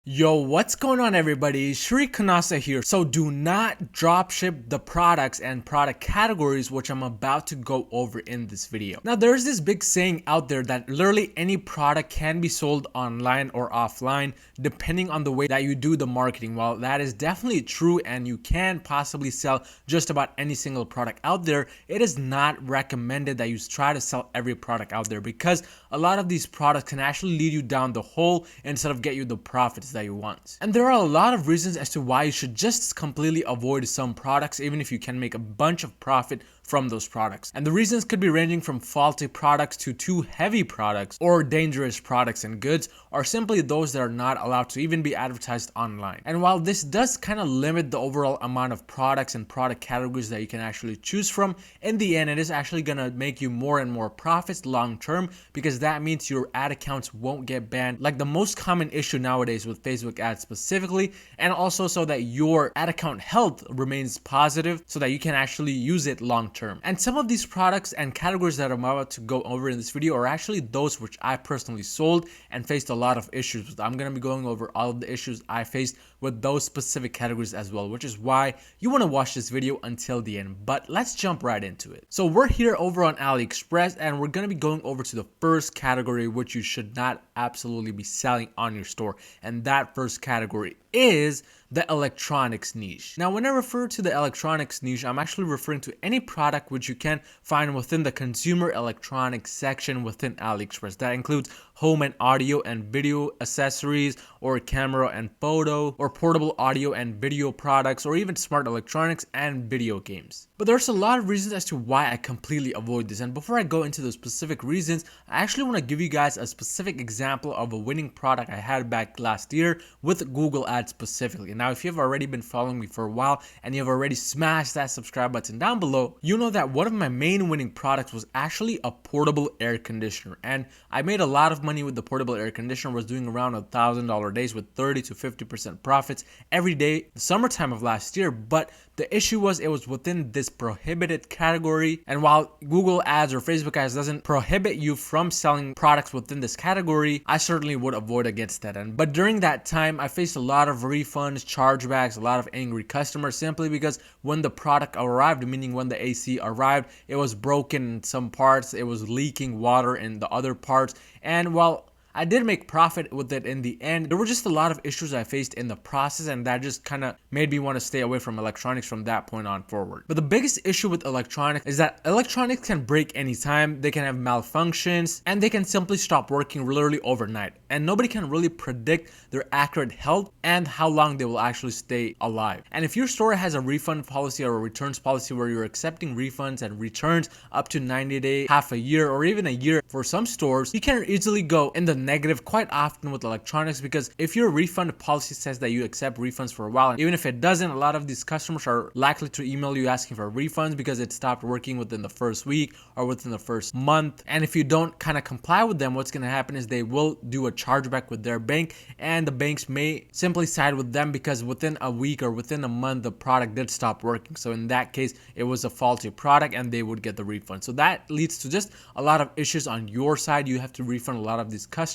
Yo, what's going on everybody? Shri Kanase here. So do not dropship the products and product categories which I'm about to go over in this video. Now there's this big saying out there that literally any product can be sold online or offline depending on the way that you do the marketing. While that is definitely true and you can possibly sell just about any single product out there, it is not recommended that you try to sell every product out there because a lot of these products can actually lead you down the hole instead of get you the profits that you want. And there are a lot of reasons as to why you should just completely avoid some products even if you can make a bunch of profit from those products. And the reasons could be ranging from faulty products to too heavy products or dangerous products and goods, or simply those that are not allowed to even be advertised online. And while this does kind of limit the overall amount of products and product categories that you can actually choose from, in the end it is actually gonna make you more and more profits long term, because that means your ad accounts won't get banned like the most common issue nowadays with Facebook ads specifically, and also so that your ad account health remains positive so that you can actually use it long term. And some of these products and categories that I'm about to go over in this video are actually those which I personally sold and faced a lot of issues with. I'm going to be going over all of the issues I faced with those specific categories as well, which is why you want to watch this video until the end. But let's jump right into it. So we're here over on AliExpress and we're going to be going over to the first category which you should not absolutely be selling on your store, and that first category is the electronics niche. Now when I refer to the electronics niche, I'm actually referring to any product which you can find within the consumer electronics section within AliExpress. That includes home and audio and video accessories, or camera and photo, or portable audio and video products, or even smart electronics and video games. But there's a lot of reasons as to why I completely avoid this, and before I go into those specific reasons, I actually want to give you guys a specific example of a winning product I had back last year with Google Ads specifically. Now if you've already been following me for a while and you've already smashed that subscribe button down below, you know that one of my main winning products was actually a portable air conditioner, and I made a lot of money with the portable air conditioner. Was doing around $1,000 days with 30 to 50% profits every day the summertime of last year. But the issue was it was within this prohibited category, and while Google ads or Facebook ads doesn't prohibit you from selling products within this category, I certainly would avoid against that. But during that time I faced a lot of refunds, chargebacks, a lot of angry customers, simply because when the product arrived, meaning when the AC arrived, it was broken in some parts, it was leaking water in the other parts, and while I did make profit with it in the end, there were just a lot of issues I faced in the process, and that just kind of made me want to stay away from electronics from that point on forward. But the biggest issue with electronics is that electronics can break anytime, they can have malfunctions, and they can simply stop working literally overnight. And nobody can really predict their accurate health and how long they will actually stay alive. And if your store has a refund policy or a returns policy where you're accepting refunds and returns up to 90 days, half a year, or even a year for some stores, you can easily go in the negative quite often with electronics, because if your refund policy says that you accept refunds for a while, and even if it doesn't, a lot of these customers are likely to email you asking for refunds because it stopped working within the first week or within the first month. And if you don't kind of comply with them, what's going to happen is they will do a chargeback with their bank, and the banks may simply side with them because within a week or within a month the product did stop working. So in that case it was a faulty product and they would get the refund. So that leads to just a lot of issues on your side. You have to refund a lot of these customers,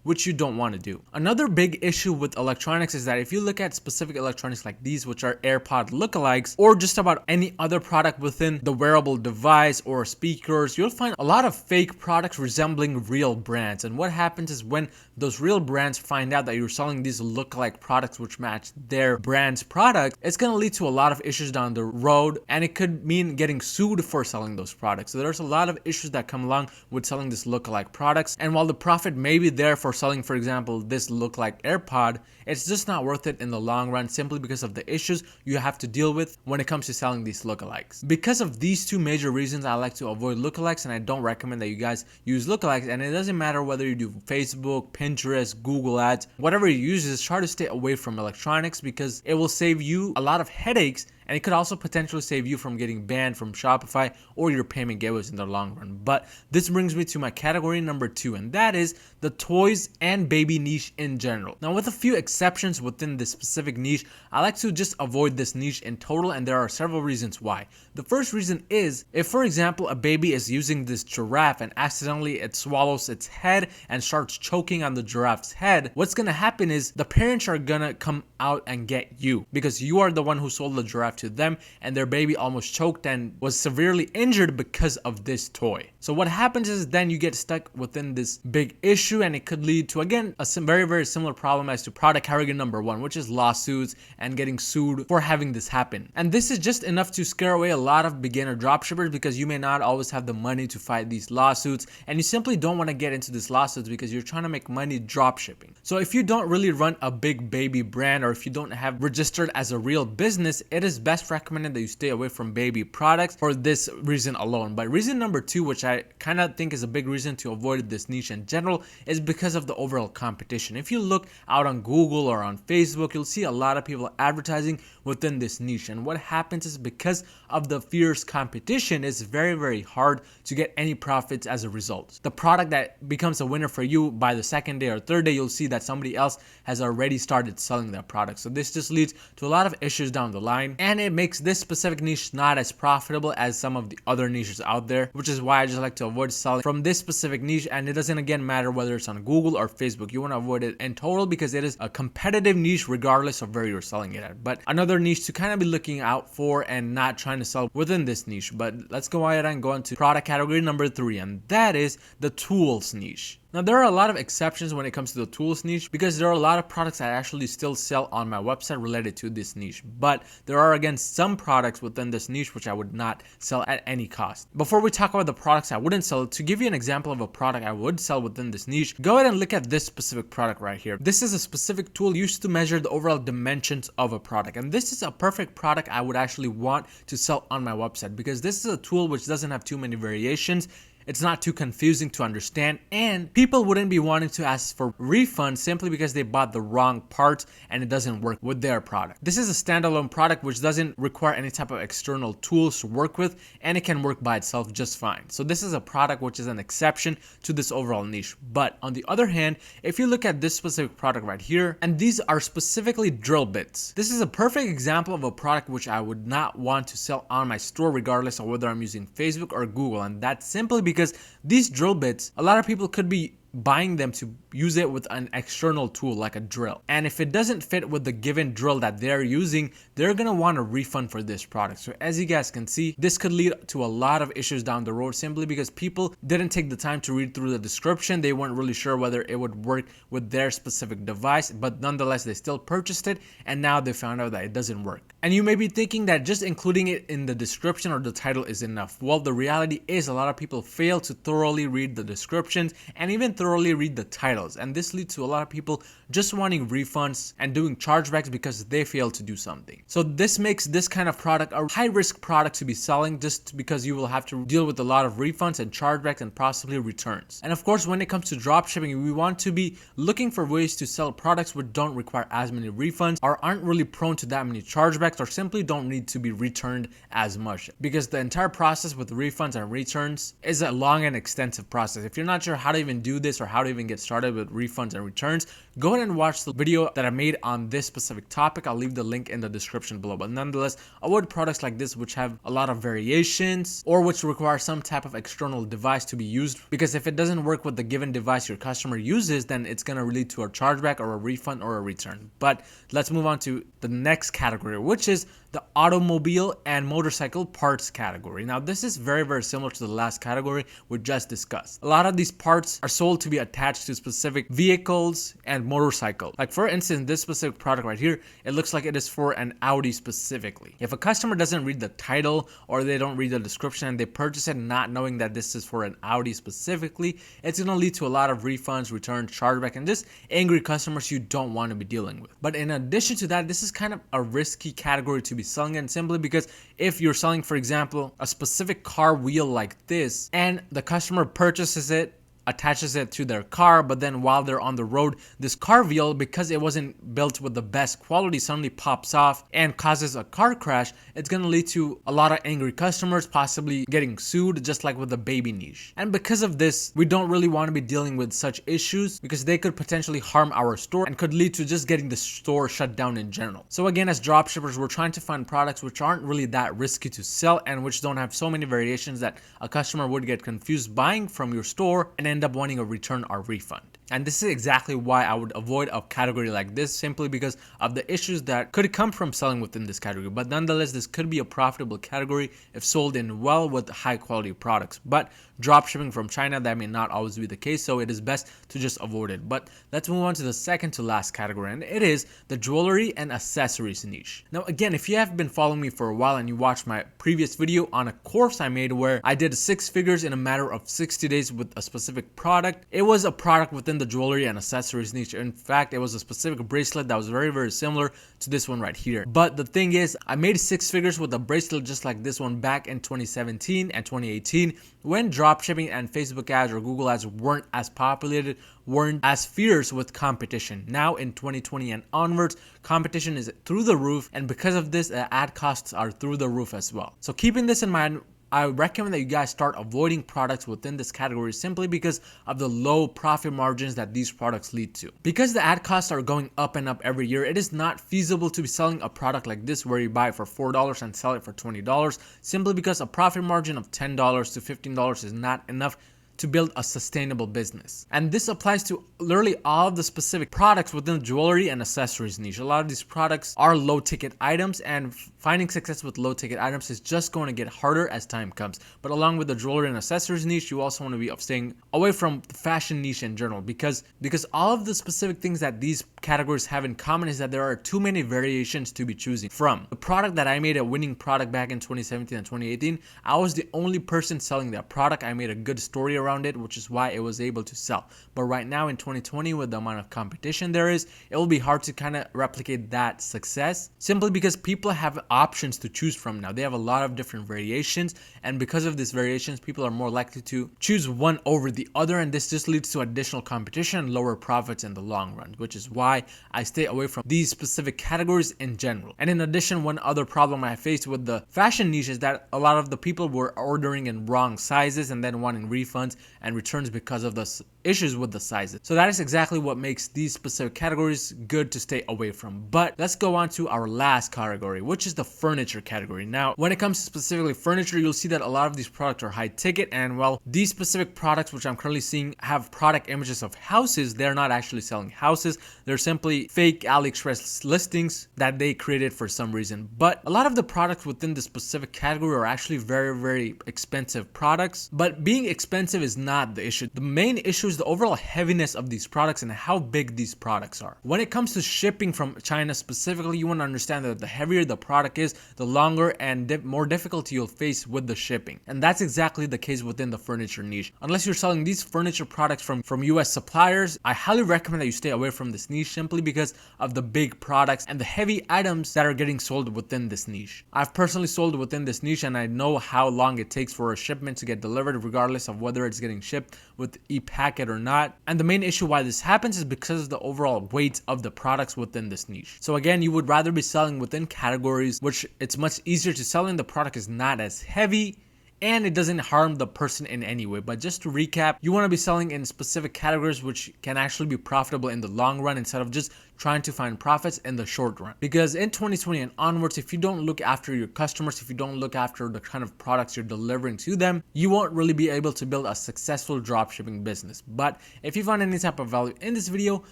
which you don't want to do. Another big issue with electronics is that if you look at specific electronics like these, which are AirPod lookalikes, or just about any other product within the wearable device or speakers, you'll find a lot of fake products resembling real brands. And what happens is when those real brands find out that you're selling these lookalike products which match their brand's product, it's going to lead to a lot of issues down the road, and it could mean getting sued for selling those products. So there's a lot of issues that come along with selling these lookalike products, and while the profit may be there for selling, for example, this lookalike AirPod, it's just not worth it in the long run, simply because of the issues you have to deal with when it comes to selling these lookalikes. Because of these two major reasons, I like to avoid lookalikes, and I don't recommend that you guys use lookalikes. And it doesn't matter whether you do Facebook, Pinterest, Google ads, whatever you use, just try to stay away from electronics, because it will save you a lot of headaches and it could also potentially save you from getting banned from Shopify or your payment gateways in the long run. But this brings me to my category number 2, and that is the toys and baby niche in general. Now, with a few exceptions within this specific niche, I like to just avoid this niche in total, and there are several reasons why. The first reason is if, for example, a baby is using this giraffe and accidentally it swallows its head and starts choking on the giraffe's head, what's gonna happen is the parents are gonna come out and get you because you are the one who sold the giraffe to them, and their baby almost choked and was severely injured because of this toy. So what happens is then you get stuck within this big issue, and it could lead to, again, a very similar problem as to product category number 1, which is lawsuits and getting sued for having this happen. And this is just enough to scare away a lot of beginner dropshippers because you may not always have the money to fight these lawsuits, and you simply don't want to get into these lawsuits because you're trying to make money dropshipping. So if you don't really run a big baby brand, or if you don't have registered as a real business, it is best recommended that you stay away from baby products for this reason alone. But reason number 2, which I kind of think is a big reason to avoid this niche in general, is because of the overall competition. If you look out on Google or on Facebook, you'll see a lot of people advertising within this niche, and what happens is because of the fierce competition, it's very hard to get any profits as a result. The product that becomes a winner for you, by the second day or third day, you'll see that somebody else has already started selling that product. So this just leads to a lot of issues down the line, and it makes this specific niche not as profitable as some of the other niches out there, which is why I just like to avoid selling from this specific niche. And it doesn't again matter whether it's on Google or Facebook, you want to avoid it in total because it is a competitive niche regardless of where you're selling it at. But another niche to kind of be looking out for and not trying to sell within this niche. But let's go ahead and go into product category number 3, and that is the tools niche. Now, there are a lot of exceptions when it comes to the tools niche because there are a lot of products I actually still sell on my website related to this niche. But there are, again, some products within this niche which I would not sell at any cost. Before we talk about the products I wouldn't sell, to give you an example of a product I would sell within this niche, go ahead and look at this specific product right here. This is a specific tool used to measure the overall dimensions of a product. And this is a perfect product I would actually want to sell on my website because this is a tool which doesn't have too many variations. It's not too confusing to understand, and people wouldn't be wanting to ask for refunds simply because they bought the wrong parts and it doesn't work with their product. This is a standalone product which doesn't require any type of external tools to work with, and it can work by itself just fine. So this is a product which is an exception to this overall niche. But on the other hand, if you look at this specific product right here, and these are specifically drill bits. This is a perfect example of a product which I would not want to sell on my store regardless of whether I'm using Facebook or Google, and that's simply because these drill bits, a lot of people could be buying them to use it with an external tool like a drill, and if it doesn't fit with the given drill that they're using, they're gonna want a refund for this product. So as you guys can see, this could lead to a lot of issues down the road simply because people didn't take the time to read through the description. They weren't really sure whether it would work with their specific device, but nonetheless they still purchased it, and now they found out that it doesn't work. And you may be thinking that just including it in the description or the title is enough. Well, the reality is a lot of people fail to thoroughly read the descriptions and even thoroughly read the titles, and this leads to a lot of people just wanting refunds and doing chargebacks because they failed to do something. So this makes this kind of product a high risk product to be selling just because you will have to deal with a lot of refunds and chargebacks and possibly returns. And of course, when it comes to dropshipping, we want to be looking for ways to sell products which don't require as many refunds or aren't really prone to that many chargebacks or simply don't need to be returned as much, because the entire process with refunds and returns is a long and extensive process. If you're not sure how to even do this or how to even get started with refunds and returns, go ahead and watch the video that I made on this specific topic. I'll leave the link in the description below. But nonetheless, avoid products like this which have a lot of variations or which require some type of external device to be used, because if it doesn't work with the given device your customer uses, then it's going to lead to a chargeback or a refund or a return. But let's move on to the next category, which is the automobile and motorcycle parts category. Now, this is very similar to the last category we just discussed. A lot of these parts are sold to be attached to specific vehicles and motorcycles. Like for instance, this specific product right here, it looks like it is for an Audi specifically. If a customer doesn't read the title or they don't read the description and they purchase it not knowing that this is for an Audi specifically, it's going to lead to a lot of refunds, returns, chargeback, and just angry customers you don't want to be dealing with. But in addition to that, this is kind of a risky category to be selling in, simply because if you're selling, for example, a specific car wheel like this and the customer purchases it attaches it to their car, but then while they're on the road, this car wheel, because it wasn't built with the best quality, suddenly pops off and causes a car crash. It's going to lead to a lot of angry customers, possibly getting sued, just like with the baby niche. And because of this, we don't really want to be dealing with such issues because they could potentially harm our store and could lead to just getting the store shut down in general. So again, as dropshippers, we're trying to find products which aren't really that risky to sell and which don't have so many variations that a customer would get confused buying from your store and end up wanting a return or refund. And this is exactly why I would avoid a category like this, simply because of the issues that could come from selling within this category. But nonetheless, this could be a profitable category if sold in well with high quality products. But dropshipping from China, that may not always be the case, so it is best to just avoid it. But let's move on to the second to last category, and it is the jewelry and accessories niche. Now again, if you have been following me for a while and you watched my previous video on a course I made where I did 6 figures in a matter of 60 days with a specific product, it was a product within the jewelry and accessories niche. In fact, it was a specific bracelet that was very similar to this one right here. But the thing is, I made 6 figures with a bracelet just like this one back in 2017 and 2018 when dropshipping and Facebook ads or Google ads weren't as populated, weren't as fierce with competition. Now in 2020 and onwards, competition is through the roof, and because of this, the ad costs are through the roof as well. So keeping this in mind, I recommend that you guys start avoiding products within this category simply because of the low profit margins that these products lead to. Because the ad costs are going up and up every year, it is not feasible to be selling a product like this where you buy it for $4 and sell it for $20, simply because a profit margin of $10 to $15 is not enough to build a sustainable business. And this applies to literally all of the specific products within the jewelry and accessories niche. A lot of these products are low ticket items, and finding success with low ticket items is just going to get harder as time comes. But along with the jewelry and accessories niche, you also want to be staying away from the fashion niche in general, because all of the specific things that these categories have in common is that there are too many variations to be choosing from. The product that I made, a winning product back in 2017 and 2018, I was the only person selling that product. I made a good story around it, which is why it was able to sell. But right now in 2020, with the amount of competition there is, it will be hard to kind of replicate that success, simply because people have options to choose from now. They have a lot of different variations, and because of these variations, people are more likely to choose one over the other, and this just leads to additional competition and lower profits in the long run, which is why I stay away from these specific categories in general. And in addition, one other problem I faced with the fashion niche is that a lot of the people were ordering in wrong sizes and then wanting refunds and returns because of the issues with the sizes. So that is exactly what makes these specific categories good to stay away from. But let's go on to our last category, which is the furniture category. Now, when it comes to specifically furniture, you'll see that a lot of these products are high ticket, and well, these specific products which I'm currently seeing have product images of houses. They're not actually selling houses. They're simply fake AliExpress listings that they created for some reason. But a lot of the products within this specific category are actually very expensive products. But being expensive is not the issue. The main issue is the overall heaviness of these products and how big these products are. When it comes to shipping from China specifically, you want to understand that the heavier the product is, the longer and more difficulty you'll face with the shipping. And that's exactly the case within the furniture niche. Unless you're selling these furniture products from US suppliers, I highly recommend that you stay away from this niche simply because of the big products and the heavy items that are getting sold within this niche. I've personally sold within this niche, and I know how long it takes for a shipment to get delivered, regardless of whether it's getting shipped with e-packet or not. And the main issue why this happens is because of the overall weight of the products within this niche. So again, you would rather be selling within categories which it's much easier to sell in. The product is not as heavy and it doesn't harm the person in any way. But just to recap, you want to be selling in specific categories which can actually be profitable in the long run instead of just trying to find profits in the short run. Because in 2020 and onwards, if you don't look after your customers, if you don't look after the kind of products you're delivering to them, you won't really be able to build a successful dropshipping business. But if you found any type of value in this video,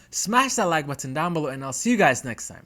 smash that like button down below, and I'll see you guys next time.